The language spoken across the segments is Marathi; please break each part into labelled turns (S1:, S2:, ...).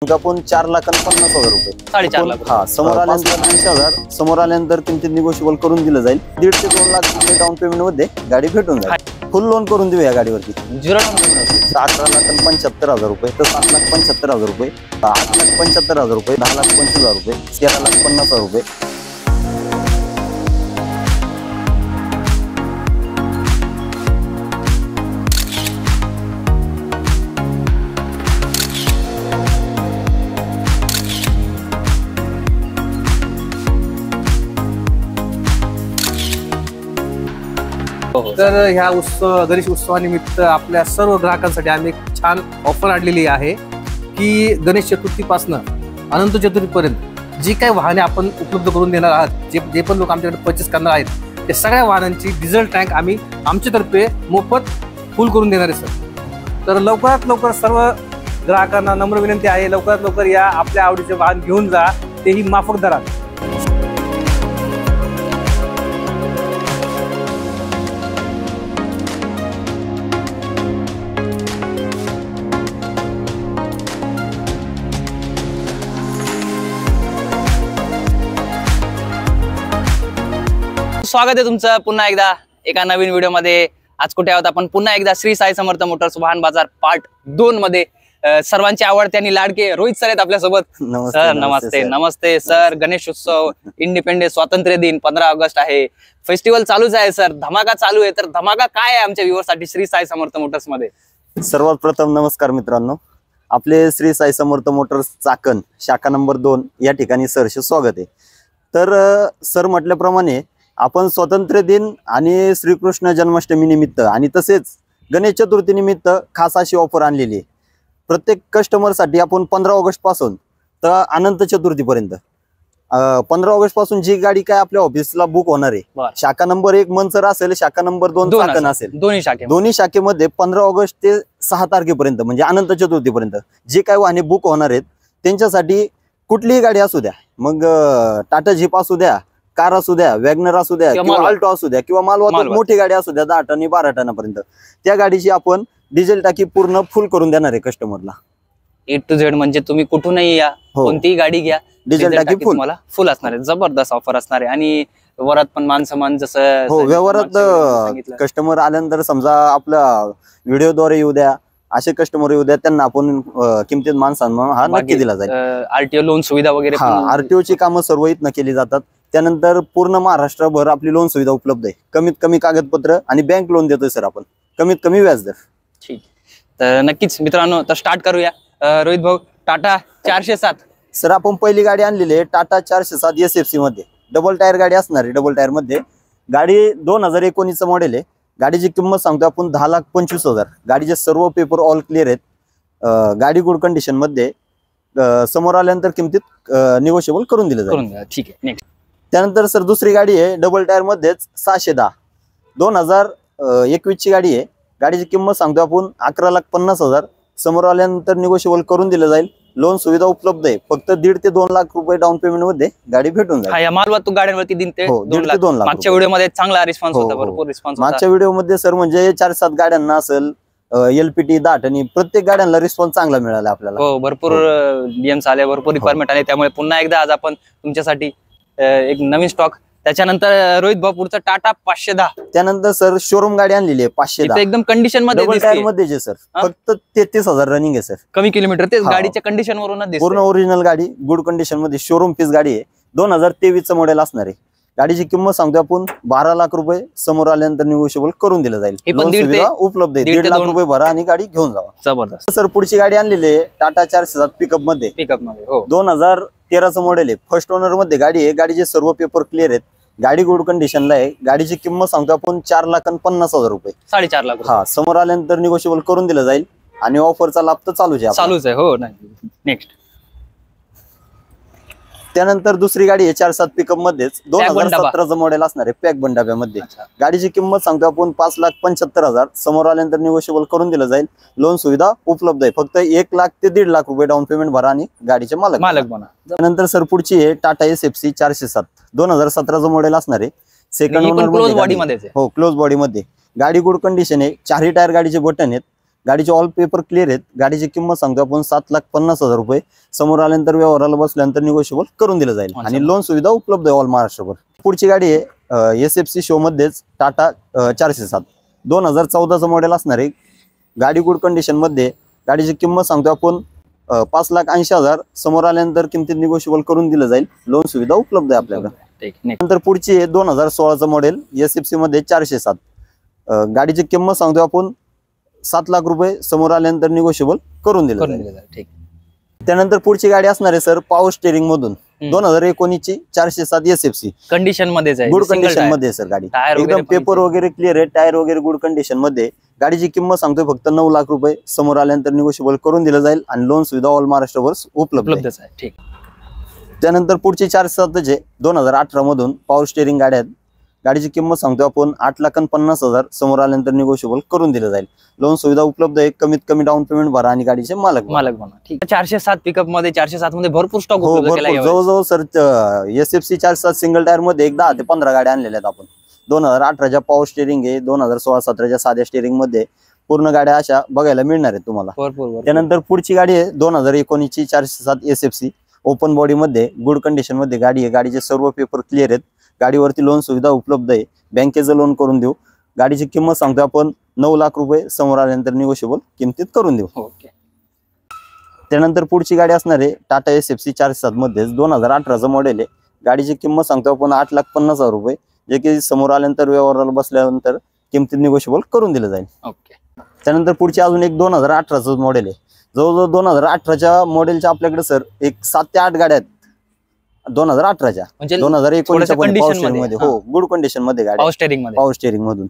S1: आपण 4,50,000 रुपये
S2: 4.5 लाख
S1: हा समोर आल्यानंतर 80,000 समोर आल्यानंतर किमतीत निगोशिएबल करून दिलं जाईल। 1.5 ते 2 लाख रुपये डाऊन पेमेंट मध्ये गाडी भेटून जाईल। फुल लोन करून देऊ या गाडीवरती। 11,75,000 रुपये तर 7,75,000 रुपये 8,75,000 रुपये 10,25,000 रुपये 13,50,000 रुपये।
S3: तर ह्या गणेश उत्सवानिमित्त आपल्या सर्व ग्राहकांसाठी आम्ही एक छान ऑफर आणलेली आहे की गणेश चतुर्थीपासून अनंत चतुर्थीपर्यंत जी काही वाहने आपण उपलब्ध करून देणार आहात, जे पण लोक आमच्याकडे परचेस करणार आहेत, त्या सगळ्या वाहनांची डिझेल टँक आम्ही आमच्यातर्फे मोफत फुल करून देणार आहे सर। तर लवकरात लवकर सर्व ग्राहकांना नम्र विनंती आहे, लवकरात लवकर या, आपल्या आवडीचे वाहन घेऊन जा, तेही माफक दरात।
S2: स्वागत आहे तुमचं पुन्हा एकदा एका नवीन व्हिडिओ मध्ये। आज कुठे आहोत आपण? पुन्हा एकदा श्री साई समर्थ मोटर्स वाहन बाजार पार्ट 2 मध्ये सर्वांचे आवडते आणि लाडके रोहित सर आहेत आपल्या सोबत। सर नमस्ते। नमस्ते सर। गणेश उत्सव, इंडिपेंडेंस, स्वातंत्र्य दिन 15 ऑगस्ट आहे, फेस्टिवल चालूच आहे सर, धमाका चालू आहे। तर धमाका काय आहे आमच्या व्ह्यूअर्स साठी श्री साई समर्थ मोटर्स मध्ये?
S1: सर्वात प्रथम नमस्कार मित्रांनो, आपले श्री साई समर्थ मोटर्स चाकण शाखा नंबर 2 या ठिकाणी सरचे स्वागत आहे। तर सर म्हटल्याप्रमाणे आपण स्वातंत्र्य दिन आणि श्रीकृष्ण जन्माष्टमी निमित्त आणि तसेच गणेश चतुर्थी निमित्त खास अशी ऑफर आणलेली आहे। प्रत्येक कस्टमर साठी आपण 15 ऑगस्ट पासून तर अनंत चतुर्थी पर्यंत 15 ऑगस्ट पासून जी गाडी काय आपल्या ऑफिसला बुक होणार आहे, शाखा नंबर 1 मनसर असेल, शाखा नंबर 2 चाकण असेल, दोन्ही शाखेमध्ये 15 ऑगस्ट ते 6 तारखेपर्यंत म्हणजे अनंत चतुर्थी पर्यंत जे काय वाहने बुक होणार आहेत त्यांच्यासाठी कुठलीही गाडी असू द्या, मग टाटा जीप असू द्या, कार असू द्या, वॅगनर असू द्या किंवा अल्टो असू द्या किंवा मालवाहतूक मोठी गाडी असू द्या 10 टन 12 टनापर्यंत, त्या गाडीची आपण डिझेल टाकी पूर्ण फुल करून देणार आहे कस्टमरला।
S2: A to Z म्हणजे तुम्ही कुठूनही या, कोणतीही गाडी घ्या,
S1: डिझेल टाकी
S2: तुम्हाला फुल असणार आहे। जबरदस्त ऑफर असणार आहे आणि व्यवहारात पण मान समान जसं
S1: हो, व्यवहारात कस्टमर आल्यानंतर समजा आपला व्हिडिओद्वारे येऊ द्या, असे कस्टमर येऊ द्या, त्यांना आपण किमतीत मान सन्मान हा नक्की दिला जाईल।
S2: आरटीओ लोन सुविधा वगैरे
S1: आरटीओ ची कामं सर्व इथनं केली जातात। त्यानंतर पूर्ण महाराष्ट्रभर आपली लोन सुविधा उपलब्ध आहे। कमीत कमी कागदपत्र आणि बँक लोन देतोय सर आपण, कमीत कमी व्याजदर।
S2: ठीक, तर नक्कीच मित्रांनो, तर स्टार्ट करूया। रोहित भाऊ, टाटा 407
S1: सर आपण पहिली गाडी आणलेली आहे टाटा 407 SFC मध्ये, डबल टायर गाडी असणार आहे। डबल टायर मध्ये गाडी 2019 मॉडेल आहे। गाडीची किंमत सांगतो आपण 10,25,000। गाडीचे सर्व पेपर ऑल क्लिअर आहेत। गाडी गुड कंडिशन मध्ये, समोर आल्यानंतर किमतीत निगोशिएबल करून दिलं जाईल।
S2: ठीक आहे, नेक्स्ट।
S1: त्यानंतर सर दुसरी गाडी आहे डबल टायर मध्येच 610 2021 ची गाडी आहे। गाडीची किंमत सांगतो आपण 11,50,000। समोर आल्यानंतर निगोशिएबल करून दिलं जाईल। लोन सुविधा उपलब्ध आहे। फक्त 1.5 ते 2 लाख रुपये डाऊन पेमेंट मध्ये गाडी भेटून जाईल।
S2: या मालवाहतूक गाड्यांवरती 1.5 ते 2 लाख। मागच्या व्हिडिओ मध्ये चांगला रिस्पॉन्स होता, भरपूर रिस्पॉन्स होता।
S1: मागच्या व्हिडिओ मध्ये सर म्हणजे 4-7 गाड्यांना असेल, LPT 10 टनी प्रत्येक गाड्यांना रिस्पॉन्स चांगला मिळाला आपल्याला।
S2: हो, भरपूर DMs आले, भरपूर रिक्वायरमेंट आले, त्यामुळे पुन्हा एकदा आज आपण तुमच्यासाठी एक नवीन स्टॉक। त्याच्यानंतर रोहित भाऊ पुढचं टाटा 510।
S1: त्यानंतर सर शोरूम गाडी आणलेली आहे 510,
S2: एकदम कंडिशन मध्ये
S1: मध्ये सर फक्त 33,000 रनिंग आहे सर,
S2: कमी किलोमीटर। ते गाडीच्या कंडिशन वरूनच
S1: पूर्ण ओरिजिनल गाडी, गुड कंडिशन मध्ये शोरूम पीस गाडी आहे। 2023 चं मॉडेल असणार आहे। गाडीची किंमत सांगतो आपण 12 लाख रुपये। समोर आल्यानंतर निगोशिएबल करून दिलं जाईल। उपलब्ध आहे। 1.5 लाख रुपये भरा आणि गाडी घेऊन जावा।
S2: जबरदस्त
S1: सर पुढची गाडी आणलेली आहे टाटा 407 पिकअप मध्ये। 2013 चं मॉडेल आहे। फर्स्ट ओनर मध्ये गाडी आहे। गाडीचे सर्व पेपर क्लिअर आहेत। गाडी गुड कंडिशनला आहे। गाडीची किंमत सांगतो आपण 4,50,000 रुपये,
S2: 4.5 लाख।
S1: हा, समोर आल्यानंतर निगोशिएबल करून दिलं जाईल आणि ऑफरचा लाभ तर चालूच आहे।
S2: हो, नेक्स्ट।
S1: त्यानंतर दुसरी गाडी आहे 407 पिकअप मध्येच 2017 मॉडेल असणार आहे, पॅक बंडाब्यामध्ये। गाडीची किंमत सांगतो आपण 5,75,000। समोर आल्यानंतर निगोशिएबल करून दिलं जाईल। लोन सुविधा उपलब्ध आहे। फक्त 1 लाख ते 1.5 लाख रुपये डाऊन पेमेंट भरा आणि गाडीचे मालक बना। त्यानंतर सर पुढची आहे टाटा SFC 407 2017 मॉडेल असणार आहे। सेकंड ओनर मध्ये, हो, क्लोज बॉडी मध्ये। गाडी गुड कंडिशन आहे। 4ही टायर गाडीचे बटन आहेत। गाडीचे ऑल पेपर क्लिअर आहेत, गाडीची किंमत सांगतो आपण 7,50,000 रुपये, समोर आल्यानंतर व्यवहाराला बसल्यानंतर निगोशिएबल करून दिलं जाईल आणि लोन सुविधा उपलब्ध आहे ऑल महाराष्ट्रभर. पुढची गाडी आहे SFC शो मध्येच टाटा 407 2014चं मॉडेल असणार आहे. गाडी गुड कंडिशन मध्ये, गाडीची किंमत सांगतो आपण 5,80,000, समोर आल्यानंतर किमतीत निगोशिएबल करून दिलं जाईल, लोन सुविधा उपलब्ध आहे आपल्याकडे. नंतर पुढची आहे 2016चं मॉडेल SFC मध्ये 407, गाडीची किंमत सांगतो आपण 7 लाख रुपये, समोर आल्यानंतर निगोशिएबल करून दिलं जाईल. त्यानंतर पुढची गाडी असणार आहे सर पॉवर स्टेरिंग मधून 2019ची 407 SFC
S2: कंडिशन मध्ये
S1: गुड कंडिशन मध्ये सर. गाडी एकदम पेपर वगैरे क्लिअर आहे, टायर वगैरे गुड कंडिशन मध्ये. गाडीची किंमत सांगतोय फक्त 9 लाख रुपये, समोर आल्यानंतर निगोशिएबल करून दिलं जाईल आणि लोन सुविधा ऑल महाराष्ट्रभर उपलब्ध आहे.
S2: ठीक.
S1: त्यानंतर पुढची 407 2018 मधून पॉवर स्टेरिंग गाड्या आहेत. गाडीची किंमत सांगतो आपण 8,50,000, समोर आल्यानंतर निगोशिएबल करून दिलं जाईल, लोन सुविधा उपलब्ध आहे. कमीत कमी डाऊन पेमेंट भरा आणि गाडीचे मालक
S2: बना. ठीक. 407 पिकअप मध्ये 407 मध्ये भरपूर स्टॉक
S1: जवळजवळ सर SFC 407 सिंगल टायर मध्ये एक 10 ते 15 गाड्या आणलेल्या आहेत आपण. 2018च्या पॉवर स्टेरिंग आहे, 2016-17च्या साध्या स्टेरिंग मध्ये पूर्ण गाड्या अशा बघायला मिळणार आहेत तुम्हाला. त्यानंतर पुढची गाडी आहे 2019ची 407 SFC ओपन बॉडी मध्ये गुड कंडिशन मध्ये गाडी आहे. गाडीचे सर्व पेपर क्लिअर आहेत, गाडीवरती लोन सुविधा उपलब्ध आहे, बँकेचं लोन करून देऊ. गाडीची किंमत सांगतो आपण 9 लाख रुपये, समोर आल्यानंतर निगोशिएबल किमतीत करून देऊ. त्यानंतर पुढची गाडी असणार आहे टाटा SFC 407 मध्ये 2018चं मॉडेल आहे. गाडीची किंमत सांगतो आपण 8,50,000 रुपये, जे की समोर आल्यानंतर व्यवहाराला बसल्यानंतर किमतीत निगोशिएबल करून दिलं जाईल. त्यानंतर पुढची अजून एक 2018चं मॉडेल आहे. जवळजवळ 2018च्या मॉडेलच्या आपल्याकडे सर एक 7 ते 8 गाड्या आहेत 2018च्या. 2019 मध्ये हो गुड कंडिशन मध्ये गाडी पॉवर स्टेरिंग मधून.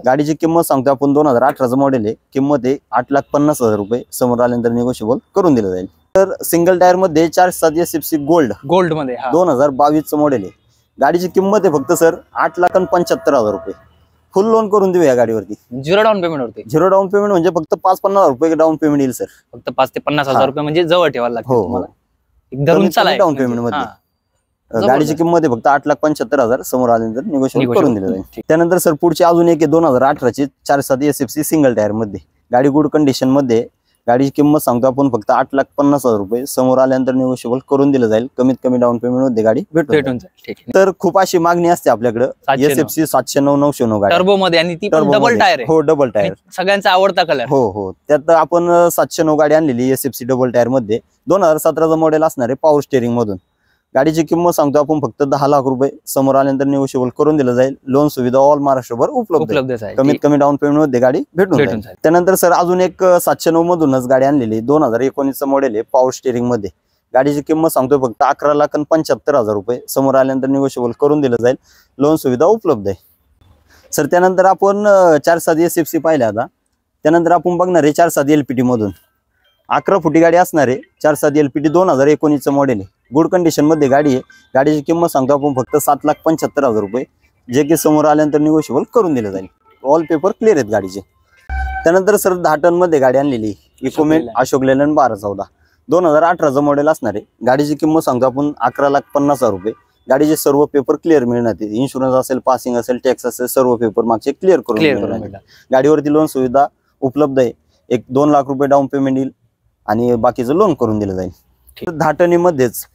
S1: गाडीची किंमत सांगतो आपण 2018चं मॉडेल आहे, किंमत आहे 8,50,000 रुपये, समोर आल्यानंतर निगोशिएबल करून दिलं जाईल. तर सिंगल टायर मध्ये 407 SFC गोल्ड मध्ये 2022चं मॉडेल आहे. गाडीची किंमत आहे फक्त सर 8,75,000 रुपये, फुल लोन करून देऊ या गाडीवरती.
S2: झिरो डाऊन पेमेंट होते.
S1: झिरो डाऊन पेमेंट म्हणजे फक्त 5-50,000 रुपये डाऊन पेमेंट येईल सर.
S2: फक्त 5 ते 50,000 रुपये म्हणजे जवळ ठेवायला लागते
S1: डाऊन पेमेंट मध्ये. गाडीची किंमत आहे फक्त 8,75,000, समोर आल्यानंतर निगोशिएबल करून दिलं जाईल. त्यानंतर सर पुढची अजून एक 2018ची 407 SFC सिंगल टायर मध्ये, गाडी गुड कंडिशन मध्ये. गाडीची किंमत सांगतो आपण फक्त 8,50,000 रुपये, समोर आल्यानंतर निगोशिएबल करून दिलं जाईल, कमीत कमी डाऊन पेमेंट मध्ये गाडी भेटून जाईल. तर खूप अशी मागणी असते आपल्याकडे SFC 709-909 गाडी
S2: टर्बो मध्ये, आणि ती डबल टायर आहे.
S1: हो डबल टायर,
S2: सगळ्यांचा आवडता कलर.
S1: हो त्यात आपण 709 गाडी आणलेली SFC डबल टायर मध्ये. 2017चं मॉडेल असणार आहे पॉवर स्टेरिंग मधून. गाडीची किंमत सांगतो आपण फक्त 10 लाख रुपये, समोर आल्यानंतर निगोशिएबल करून दिलं जाईल, लोन सुविधा ऑल महाराष्ट्रभर उपलब्ध आहे. कमीत कमी डाऊन पेमेंट मध्ये गाडी भेटून जाईल. त्यानंतर सर अजून एक 709 मधूनच गाडी आणलेली 2019चं मॉडेल आहे पॉवर स्टेरिंग मध्ये. गाडीची किंमत सांगतोय फक्त 11,75,000 रुपये, समोर आल्यानंतर निगोशिएबल करून दिलं जाईल, लोन सुविधा उपलब्ध आहे. सर त्यानंतर आपण 407 SFC पाहिल्या आता. त्यानंतर आपण बघणार आहे 407 LPT मधून 11 फुटी गाडी असणार आहे. 407 LPT 2019चं मॉडेल आहे, गुड कंडिशन मध्ये गाडी आहे. गाडीची किंमत सांगतो आपण फक्त 7,75,000 रुपये, जे की समोर आल्यानंतर निगोशिएबल करून दिलं जाईल, ऑल पेपर क्लिअर आहेत गाडीचे. त्यानंतर सर 10 टन मध्ये गाडी आणलेली इकोमेट अशोक लेलँड 1214 2018चं मॉडेल असणार आहे. गाडीची किंमत सांगतो आपण 11,50,000 रुपये. गाडीचे सर्व पेपर क्लिअर मिळणार, इन्शुरन्स असेल, पासिंग असेल, टॅक्स असेल, सर्व पेपर मागचे क्लिअर करून मिळणार. गाडीवरती लोन सुविधा उपलब्ध आहे. एक 2 लाख रुपये डाऊन पेमेंट येईल आणि बाकीचं लोन करून दिलं जाईल. 10 टनीमध्येच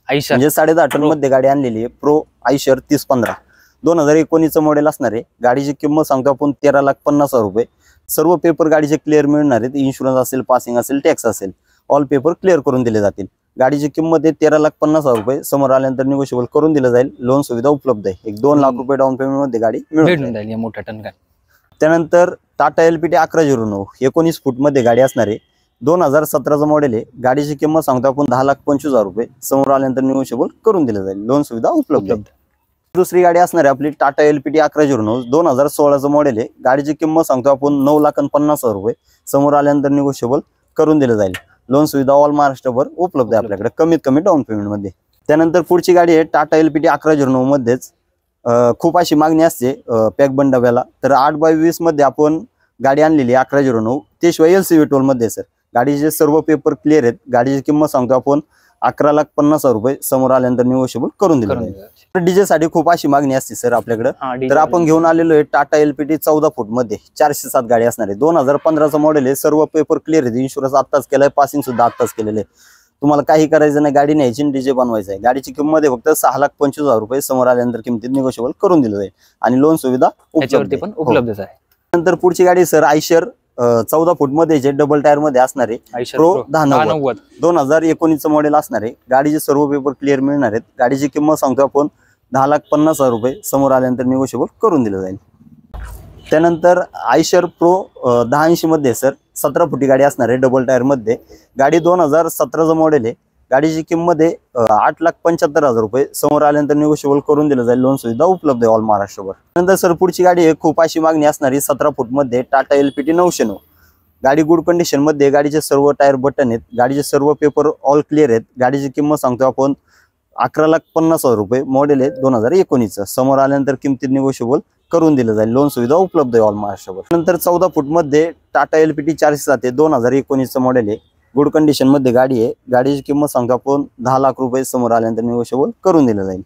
S1: म्हणजे 10.5 टन मध्ये गाडी आणलेली आहे प्रो आयशर 3015 2019चं मॉडेल असणार आहे. गाडीची किंमत सांगतो आपण 13,50,000 रुपये. सर्व पेपर गाडीचे क्लिअर मिळणार आहेत, इन्शुरन्स असेल, पासिंग असेल, टॅक्स असेल, ऑल पेपर क्लिअर करून दिले जातील. गाडीची किंमत आहे 13,50,000 रुपये, समोर आल्यानंतर निगोशिएबल करून दिलं जाईल, लोन सुविधा उपलब्ध आहे. एक 2 लाख रुपये डाऊन पेमेंट मध्ये गाडी मिळून जाईल
S2: मोठ्या टन.
S1: त्यानंतर टाटा LPT 1109 19 फूट मध्ये गाडी असणार आहे. 2017चं मॉडेल आहे. गाडीची किंमत सांगतो आपण 10,25,000 रुपये, समोर आल्यानंतर निगोशिएबल करून दिलं जाईल, लोन सुविधा उपलब्ध आहे. दुसरी गाडी असणार आहे आपली टाटा LPT 1109 2016चं मॉडेल आहे. गाडीची किंमत सांगतो आपण 9,50,000 रुपये, समोर आल्यानंतर निगोशिएबल करून दिलं जाईल, लोन सुविधा ऑल महाराष्ट्रभर उपलब्ध आहे आपल्याकडे, कमीत कमी डाऊन पेमेंट मध्ये. त्यानंतर पुढची गाडी आहे टाटा LPT 1109 मध्येच खूप अशी मागणी असते पॅक बंड डब्याला. तर 8x20 मध्ये आपण गाडी आणलेली 1109, ते शिवाय LCV टोल मध्ये सर. गाडीचे सर्व पेपर क्लिअर आहेत. गाडीची किंमत सांगतो आपण 11,50,000 रुपये समोर आल्यानंतर निगोशिएबल करून दिलं जाईल. डीजे साठी खूप अशी मागणी असते सर आपल्याकडे, तर आपण घेऊन आलेलो आहे टाटा LPT 14 फूट मध्ये 407 गाडी असणार आहे. 2015चं मॉडेल आहे. सर्व पेपर क्लिअर आहे. इन्शुरन्स आत्ताच केलाय, पासिंग सुद्धा आत्ताच केलेलं आहे. तुम्हाला काही करायचं नाही, गाडी न्यायची डीजे बनवायचं आहे. गाडीची किंमत आहे फक्त 6,25,000 रुपये समोर आल्यानंतर किमतीत निगोशिएबल करून दिलं जाईल आणि लोन सुविधा
S2: उपलब्ध आहे.
S1: नंतर पुढची गाडी सर आयशर 14 फूट मध्ये जे डबल टायर मध्ये असणार आहे प्रो 1090 2019चं मॉडेल असणार आहे. गाडीचे सर्व पेपर क्लिअर मिळणार आहेत. गाडीची किंमत सांगतो आपण 10,50,000 रुपये समोर आल्यानंतर निगोशिएबल करून दिलं जाईल. त्यानंतर आयशर प्रो 1080 मध्ये सर 17 फुटी गाडी असणार आहे डबल टायर मध्ये. गाडी 2017चं मॉडेल आहे. गाडीची किंमत आहे 8,75,000 रुपये समोर आल्यानंतर निगोशिएबल करून दिलं जाईल. लोन सुविधा उपलब्ध आहे ऑल महाराष्ट्रभर. नंतर सर पुढची गाडी आहे खूप अशी मागणी असणारी 17 फूट मध्ये टाटा LPT 909. गाडी गुड कंडिशन मध्ये, गाडीचे सर्व टायर बटन आहेत, गाडीचे सर्व पेपर ऑल क्लिअर आहेत. गाडीची किंमत सांगतो आपण 11,50,000 रुपये. मॉडेल आहे 2019चं. समोर आल्यानंतर किमतीत निगोशिएबल करून दिलं जाईल. लोन सुविधा उपलब्ध आहे ऑल महाराष्ट्रभर. नंतर 14 फूट मध्ये टाटा LPT 407 आहे 2019चं मॉडेल आहे. गुड कंडिशन मध्ये गाडी आहे. गाडीची किंमत सांगतो आपण 10 लाख रुपये समोर आल्यानंतर निगोशिएबल करून दिलं जाईल.